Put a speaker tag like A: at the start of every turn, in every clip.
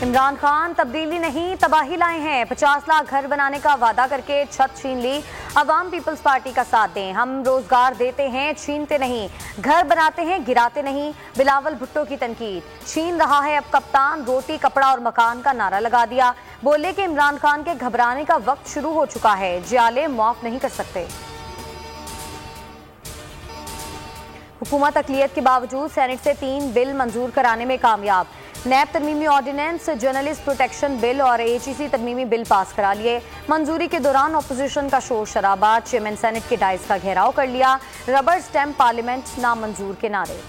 A: इमरान खान तब्दीली नहीं तबाही लाए हैं। 50 लाख घर बनाने का वादा करके छत छीन ली। अवाम पीपल्स पार्टी का साथ दें। हम रोजगार देते हैं, छीनते नहीं। घर बनाते हैं, गिराते नहीं। बिलावल भुट्टो की तनकीद। छीन रहा है अब कप्तान। रोटी कपड़ा और मकान का नारा लगा दिया। बोले कि इमरान खान के घबराने का वक्त शुरू हो चुका है। जियाले माफ नहीं कर सकते। हुकूमत अक़लियत के बावजूद सेनेट से 3 बिल मंजूर कराने में कामयाब। नैब तरमीमी ऑर्डिनेंस, जर्नलिस्ट प्रोटेक्शन बिल और HEC तरमीमी बिल पास करा लिए। मंजूरी के दौरान अपोजिशन का शोर शराबा। चेयरमैन सेनेट के डाइस का घेराव कर लिया। रबर स्टैम्प पार्लियामेंट नामंजूर के नारे।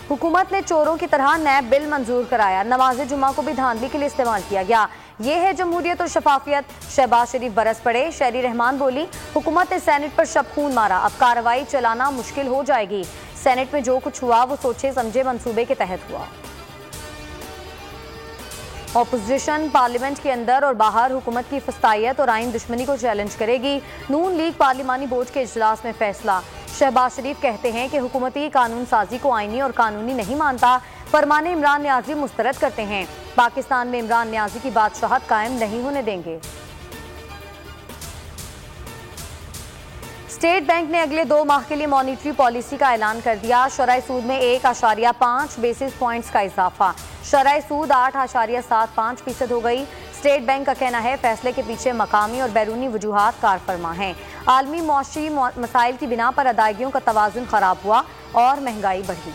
A: हुकूमत ने चोरों की तरह नैब बिल मंजूर कराया। नमाज जुमा को भी धांधली के लिए इस्तेमाल किया गया। ये है जमहूरियत और शफाफियत। शहबाज शरीफ बरस पड़े। शहरी रहमान बोली, हुकूमत ने सेनेट पर शब खून मारा, अब कार्रवाई चलाना मुश्किल हो जाएगी। सेनेट में जो कुछ हुआ वो सोचे समझे मंसूबे के तहत हुआ। ऑपोजिशन पार्लियामेंट के अंदर और बाहर हुकूमत की फस्तायत और आइन दुश्मनी को चैलेंज करेगी। नून लीग पार्लिमानी बोर्ड के इजलास में फैसला। शहबाज शरीफ कहते हैं कि हुकूमती कानून साजी को आईनी और कानूनी नहीं मानता। फरमाने इमरान न्याजी मुस्तरद करते हैं। पाकिस्तान में इमरान न्याजी की बादशाहत कायम नहीं होने देंगे। स्टेट बैंक ने अगले 2 माह के लिए मॉनिटरी पॉलिसी का ऐलान कर दिया। शरह सूद में 1.5 बेसिस पॉइंट्स का इजाफा। शरह सूद 8.75% हो गई। स्टेट बैंक का कहना है फैसले के पीछे मकामी और बैरूनी वजूहात कारफरमा हैं। आलमी मौशी मसाइल की बिना पर अदायगियों का तवाजुन खराब हुआ और महंगाई बढ़ी।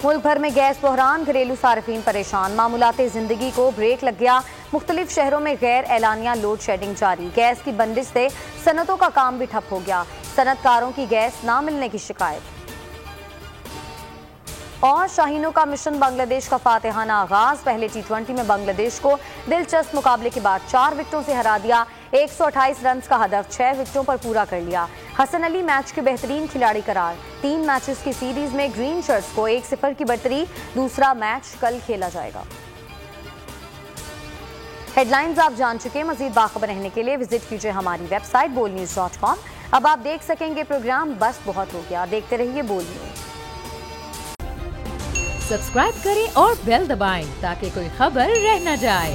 A: मुल्क भर में गैस बहरान, घरेलू सार्फिन परेशान। मामूलाते जिंदगी को ब्रेक लग गया। मुख्तलिफ शहरों में गैर एलानिया लोड शेडिंग जारी। गैस की बंदिश से सनतों का काम भी ठप हो गया। सनतकारों की गैस ना मिलने की शिकायत। और शाहीनों का मिशन बांग्लादेश का फातिहाना आगाज। पहले T20 में बांग्लादेश को दिलचस्प मुकाबले के बाद 4 विकेटों से हरा दिया। 128 रन का हदफ 6 विकेटों पर पूरा कर लिया। हसन अली मैच के बेहतरीन खिलाड़ी करार। 3 मैचेस की सीरीज में ग्रीन शर्ट्स को 1-0 की बढ़तरी। दूसरा मैच कल खेला जाएगा। हेडलाइंस आप जान चुके। मजीद बाखबर रहने के लिए विजिट कीजिए हमारी वेबसाइट bolnews.com। अब आप देख सकेंगे प्रोग्राम बस बहुत हो गया। देखते रहिए बोल न्यूज।
B: सब्सक्राइब करें और बेल दबाएं ताकि कोई खबर रह न जाए।